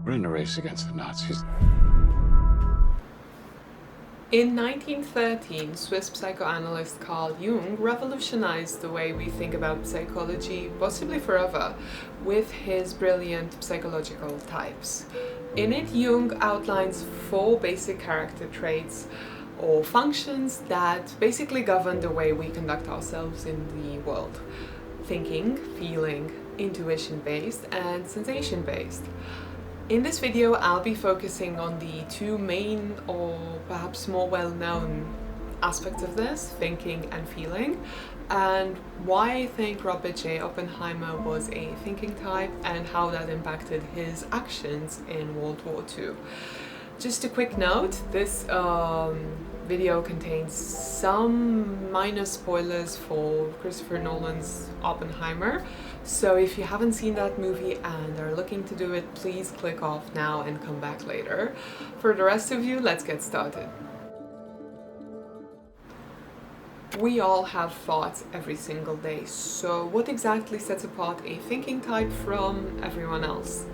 We're in a race against the Nazis. In 1913, Swiss psychoanalyst Carl Jung revolutionized the way we think about psychology, possibly forever, with his brilliant psychological types. In it, Jung outlines 4 basic character traits or functions that basically govern the way we conduct ourselves in the world: thinking, feeling, intuition-based, and sensation-based. In this video, I'll be focusing on the 2 main or perhaps more well-known aspects of this, thinking and feeling, and why I think Robert J. Oppenheimer was a thinking type and how that impacted his actions in World War II. Just a quick note, this video contains some minor spoilers for Christopher Nolan's Oppenheimer, so if you haven't seen that movie and are looking to do it, please click off now and come back later. For the rest of you, let's get started. We all have thoughts every single day, so what exactly sets apart a thinking type from everyone else?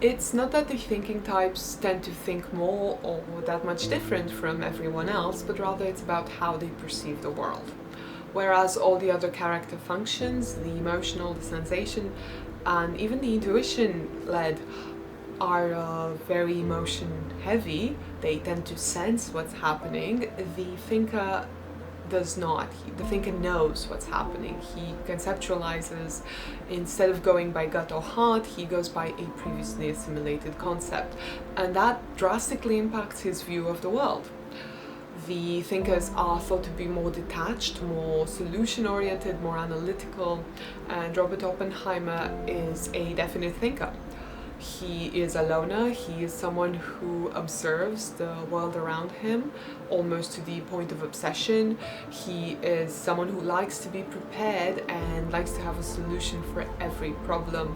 It's not that the thinking types tend to think more or that much different from everyone else, but rather it's about how they perceive the world. Whereas all the other character functions, the emotional, the sensation, and even the intuition-led are very emotion-heavy, they tend to sense what's happening. The thinker does not. The thinker knows what's happening. He conceptualizes. Instead of going by gut or heart, he goes by a previously assimilated concept, and that drastically impacts his view of the world. The thinkers are thought to be more detached, more solution-oriented, more analytical, and Robert Oppenheimer is a definite thinker. He is a loner. He is someone who observes the world around him almost to the point of obsession. He is someone who likes to be prepared and likes to have a solution for every problem.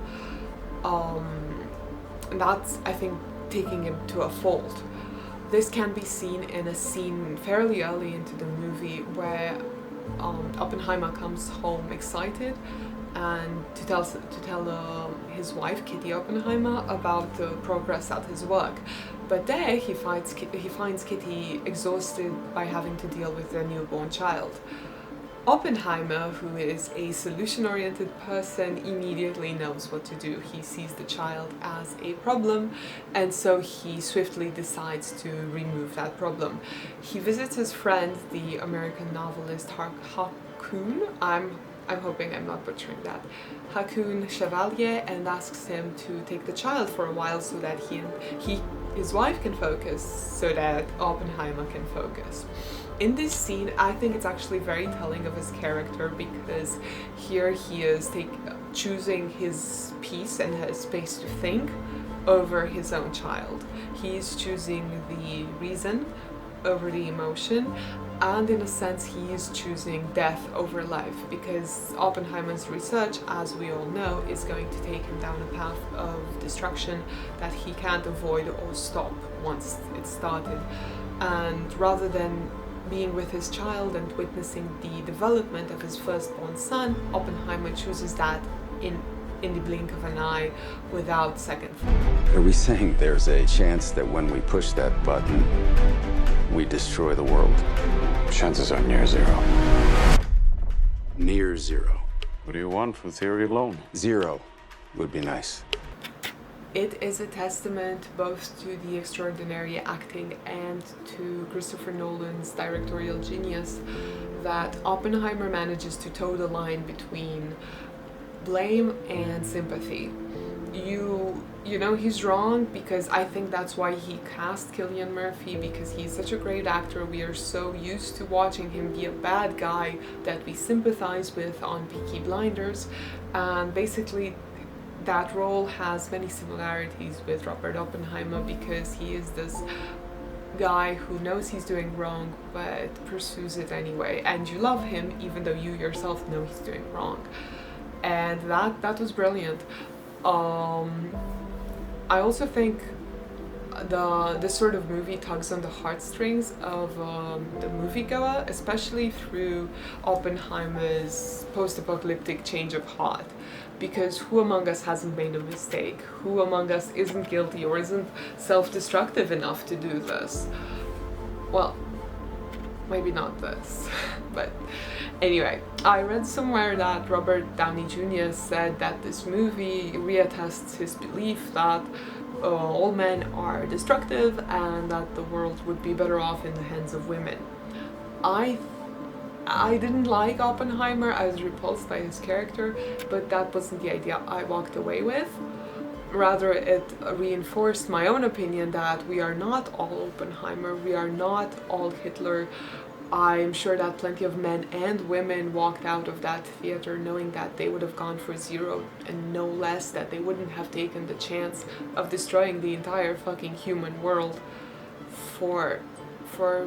And that's, I think, taking him to a fault. This can be seen in a scene fairly early into the movie where Oppenheimer comes home excited and to tell his wife Kitty Oppenheimer about the progress at his work. But there he finds Kitty exhausted by having to deal with their newborn child. Oppenheimer, who is a solution-oriented person, immediately knows what to do. He sees the child as a problem, and so he swiftly decides to remove that problem. He visits his friend, the American novelist Hakoon. I'm hoping I'm not butchering that. Hakoon Chevalier, and asks him to take the child for a while so that his wife can focus, so that Oppenheimer can focus. In this scene, I think it's actually very telling of his character, because here he is choosing his peace and his space to think over his own child. He's choosing the reason over the emotion, and in a sense he is choosing death over life, because Oppenheimer's research, as we all know, is going to take him down a path of destruction that he can't avoid or stop once it's started. And rather than being with his child and witnessing the development of his firstborn son, Oppenheimer chooses that in the blink of an eye, without second thought. Are we saying there's a chance that when we push that button, we destroy the world? Chances are near zero. Near zero. What do you want from theory alone? 0 would be nice. It is a testament both to the extraordinary acting and to Christopher Nolan's directorial genius that Oppenheimer manages to toe the line between blame and sympathy. You know he's wrong, because I think that's why he cast Cillian Murphy, because he's such a great actor. We are so used to watching him be a bad guy that we sympathize with on Peaky Blinders, and basically that role has many similarities with Robert Oppenheimer, because he is this guy who knows he's doing wrong but pursues it anyway, and you love him even though you yourself know he's doing wrong. And that was brilliant. I also think this sort of movie tugs on the heartstrings of the moviegoer, especially through Oppenheimer's post-apocalyptic change of heart. because who among us hasn't made a mistake? Who among us isn't guilty or isn't self-destructive enough to do this? Well, maybe not this, but anyway, I read somewhere that Robert Downey Jr. said that this movie reattests his belief that all men are destructive and that the world would be better off in the hands of women. I didn't like Oppenheimer. I was repulsed by his character, but that wasn't the idea I walked away with. Rather, it reinforced my own opinion that we are not all Oppenheimer, we are not all Hitler. I'm sure that plenty of men and women walked out of that theater knowing that they would have gone for zero and no less, that they wouldn't have taken the chance of destroying the entire fucking human world for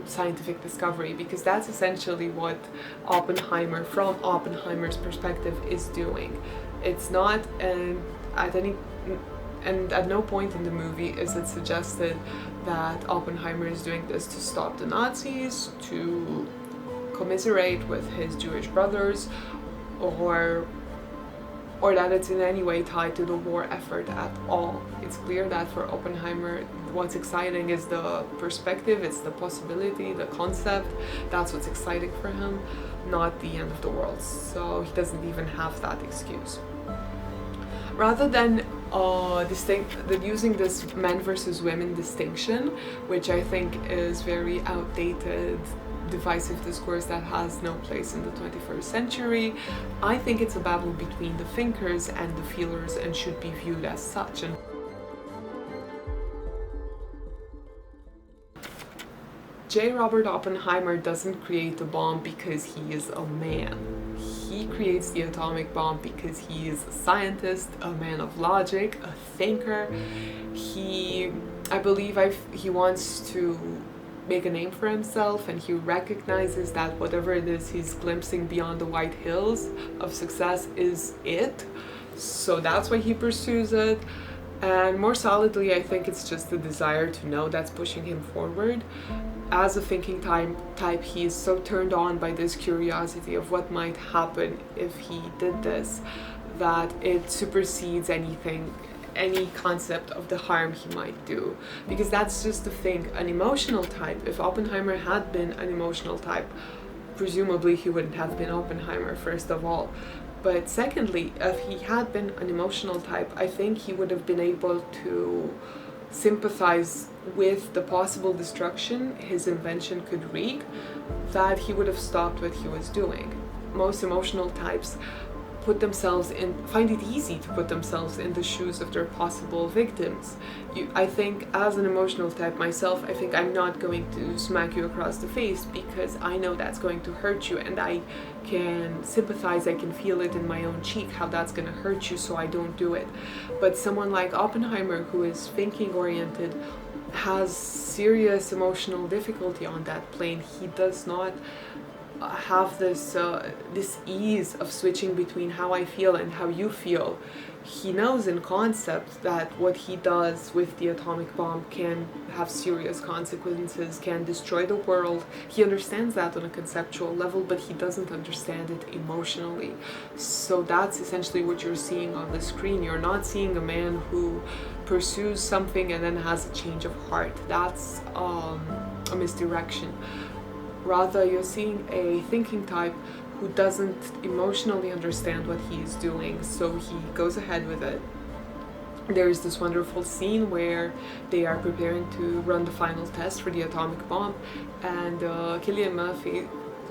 scientific discovery, because that's essentially what Oppenheimer, from Oppenheimer's perspective, is doing. It's not at no point in the movie is it suggested that Oppenheimer is doing this to stop the Nazis, to commiserate with his Jewish brothers, or that it's in any way tied to the war effort at all. It's clear that for Oppenheimer, what's exciting is the perspective, it's the possibility, the concept. That's what's exciting for him, not the end of the world. So he doesn't even have that excuse. Rather than using this men versus women distinction, which I think is very outdated, divisive discourse that has no place in the 21st century, I think it's a battle between the thinkers and the feelers and should be viewed as such. And J. Robert Oppenheimer doesn't create the bomb because he is a man. He creates the atomic bomb because he is a scientist, a man of logic, a thinker. I believe he wants to make a name for himself, and he recognizes that whatever it is he's glimpsing beyond the white hills of success is it. So that's why he pursues it. And more solidly, I think it's just the desire to know that's pushing him forward. As a thinking type, he is so turned on by this curiosity of what might happen if he did this, that it supersedes any concept of the harm he might do. Because that's just the thing, an emotional type, if Oppenheimer had been an emotional type, presumably he wouldn't have been Oppenheimer, first of all. But secondly, if he had been an emotional type, I think he would have been able to sympathize with the possible destruction his invention could wreak, that he would have stopped what he was doing. Most emotional types find it easy to put themselves in the shoes of their possible victims. I think as an emotional type myself, I think I'm not going to smack you across the face because I know that's going to hurt you, and I can sympathize, I can feel it in my own cheek how that's going to hurt you, so I don't do it. But someone like Oppenheimer, who is thinking oriented, has serious emotional difficulty on that plane. He does not have this ease of switching between how I feel and how you feel. He knows in concept that what he does with the atomic bomb can have serious consequences, can destroy the world. He understands that on a conceptual level, but he doesn't understand it emotionally. So that's essentially what you're seeing on the screen. You're not seeing a man who pursues something and then has a change of heart. That's a misdirection. Rather, you're seeing a thinking type who doesn't emotionally understand what he is doing, so he goes ahead with it. There's this wonderful scene where they are preparing to run the final test for the atomic bomb, and Cillian Murphy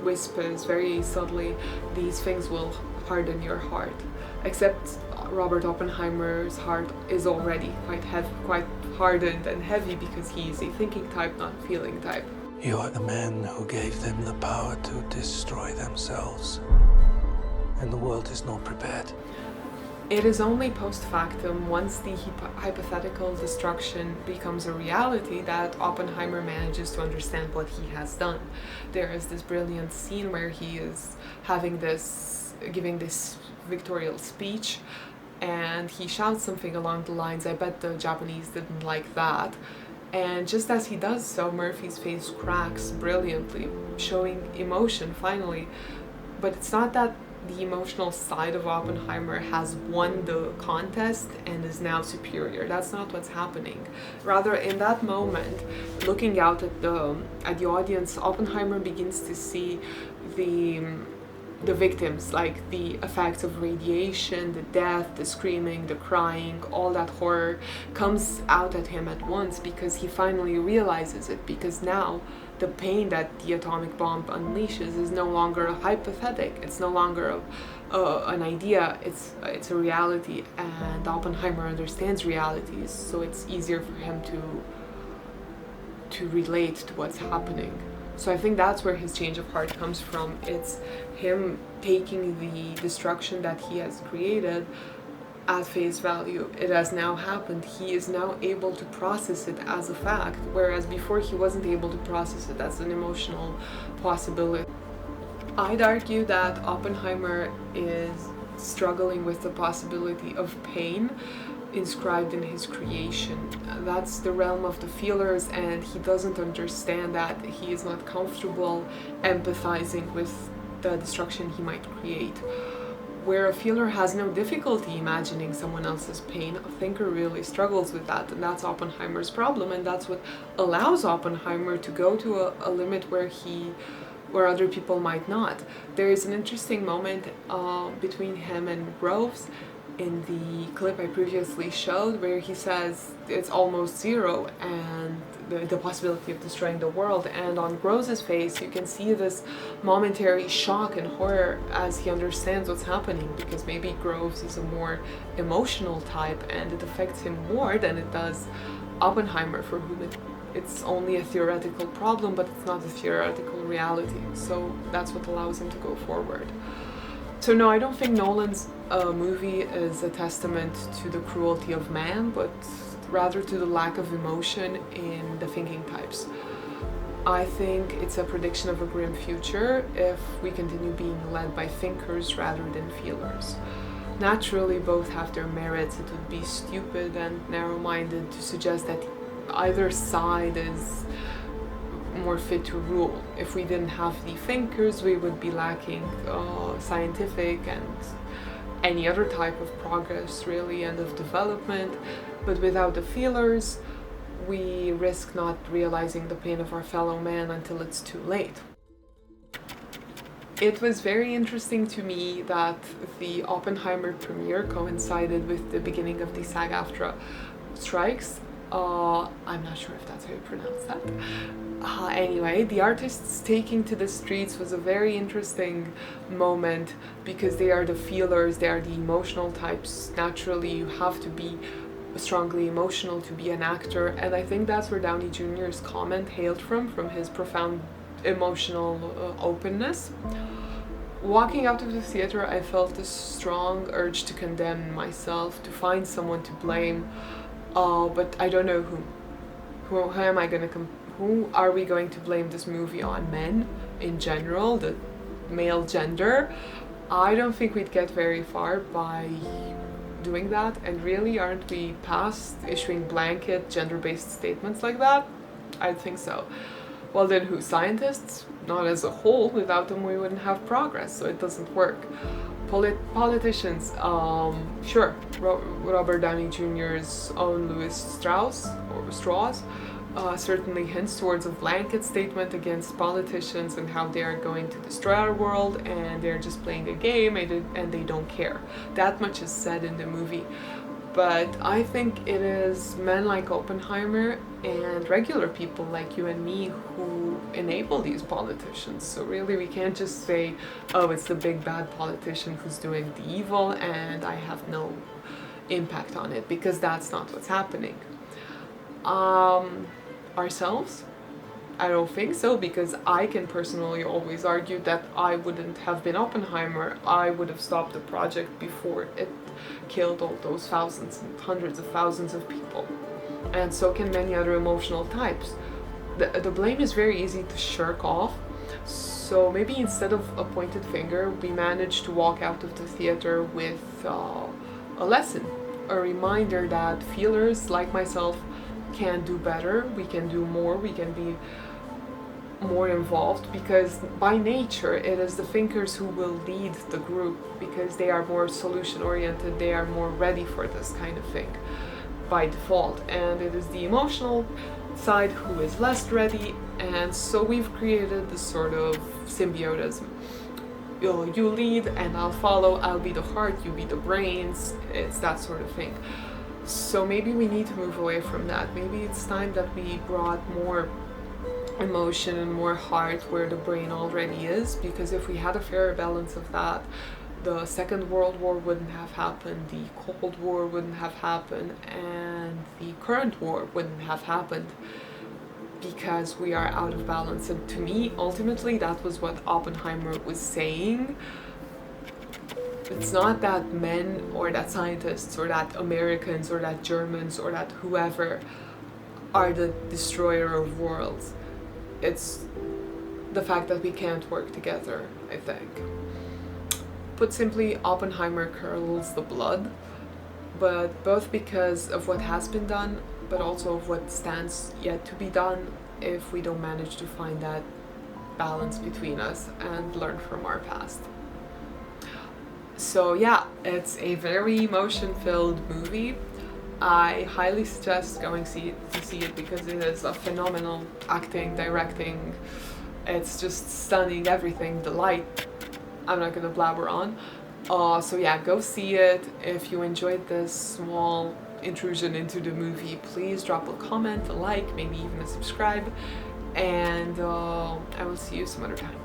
whispers very subtly, "These things will harden your heart." Except Robert Oppenheimer's heart is already quite hardened and heavy because he is a thinking type, not feeling type. You are the man who gave them the power to destroy themselves. And the world is not prepared. It is only post factum, once the hypothetical destruction becomes a reality, that Oppenheimer manages to understand what he has done. There is this brilliant scene where he is giving this victorial speech, and he shouts something along the lines, "I bet the Japanese didn't like that." And just as he does so, Murphy's face cracks brilliantly, showing emotion finally. But it's not that the emotional side of Oppenheimer has won the contest and is now superior. That's not what's happening. Rather, in that moment, looking out at the audience, Oppenheimer begins to see the victims, like the effects of radiation, the death, the screaming, the crying, all that horror comes out at him at once, because he finally realizes it, because now the pain that the atomic bomb unleashes is no longer a hypothetic, it's no longer an idea, it's a reality, and Oppenheimer understands realities, so it's easier for him to relate to what's happening. So I think that's where his change of heart comes from. It's him taking the destruction that he has created at face value. It has now happened. He is now able to process it as a fact, whereas before he wasn't able to process it as an emotional possibility. I'd argue that Oppenheimer is struggling with the possibility of pain inscribed in his creation. That's the realm of the feelers, and he doesn't understand that. He is not comfortable empathizing with the destruction he might create. Where a feeler has no difficulty imagining someone else's pain, a thinker really struggles with that, and that's Oppenheimer's problem, and that's what allows Oppenheimer to go to a limit where other people might not. There is an interesting moment between him and Groves in the clip I previously showed, where he says it's almost zero and the possibility of destroying the world, and on Groves' face you can see this momentary shock and horror as he understands what's happening, because maybe Groves is a more emotional type and it affects him more than it does Oppenheimer, for whom it's only a theoretical problem, but it's not a theoretical reality. So that's what allows him to go forward. So no, I don't think Nolan's movie is a testament to the cruelty of man, but rather to the lack of emotion in the thinking types. I think it's a prediction of a grim future if we continue being led by thinkers rather than feelers. Naturally, both have their merits. It would be stupid and narrow-minded to suggest that either side is more fit to rule. If we didn't have the thinkers, we would be lacking scientific and any other type of progress, really, and of development. But without the feelers, we risk not realizing the pain of our fellow man until it's too late. It was very interesting to me that the Oppenheimer premiere coincided with the beginning of the SAG-AFTRA strikes. I'm not sure if that's how you pronounce that. Anyway, the artists taking to the streets was a very interesting moment, because they are the feelers, they are the emotional types. Naturally, you have to be strongly emotional to be an actor, and I think that's where Downey Jr.'s comment hailed from his profound emotional openness. Walking out of the theater, I felt a strong urge to condemn myself, to find someone to blame, but I don't know who. Who are we going to blame this movie on? Men in general, the male gender? I don't think we'd get very far by doing that, and really, aren't we past issuing blanket gender-based statements like that? I think so. Well then, who? Scientists? Not as a whole. Without them we wouldn't have progress, so it doesn't work. Politicians, sure, Robert Downey Jr.'s own Louis Strauss certainly hints towards a blanket statement against politicians and how they are going to destroy our world and they're just playing a game and they don't care. That much is said in the movie. But I think it is men like Oppenheimer and regular people like you and me who enable these politicians. So really we can't just say, oh, it's the big bad politician who's doing the evil and I have no impact on it, because that's not what's happening. Ourselves? I don't think so, because I can personally always argue that I wouldn't have been Oppenheimer. I would have stopped the project before it killed all those thousands and hundreds of thousands of people. And so can many other emotional types. The blame is very easy to shirk off. So maybe instead of a pointed finger, we manage to walk out of the theater with a lesson, a reminder that feelers like myself can do better, we can do more, we can be more involved, because by nature it is the thinkers who will lead the group, because they are more solution oriented, they are more ready for this kind of thing by default, and it is the emotional side who is less ready. And so we've created this sort of symbiotism. You lead and I'll follow, I'll be the heart, you be the brains, it's that sort of thing. So maybe we need to move away from that. Maybe it's time that we brought more emotion and more heart where the brain already is, because if we had a fairer balance of that, the Second World War wouldn't have happened, the Cold War wouldn't have happened, and the current war wouldn't have happened, because we are out of balance. And to me, ultimately, that was what Oppenheimer was saying. It's not that men or that scientists or that Americans or that Germans or that whoever are the destroyer of worlds. It's the fact that we can't work together, I think. Put simply, Oppenheimer curdles the blood, but both because of what has been done, but also of what stands yet to be done if we don't manage to find that balance between us and learn from our past. So yeah, it's a very emotion-filled movie. I highly suggest going to see it because it is a phenomenal acting, directing. It's just stunning, everything, the light. I'm not gonna blabber on. So yeah, go see it. If you enjoyed this small intrusion into the movie, please drop a comment, a like, maybe even a subscribe, and I will see you some other time.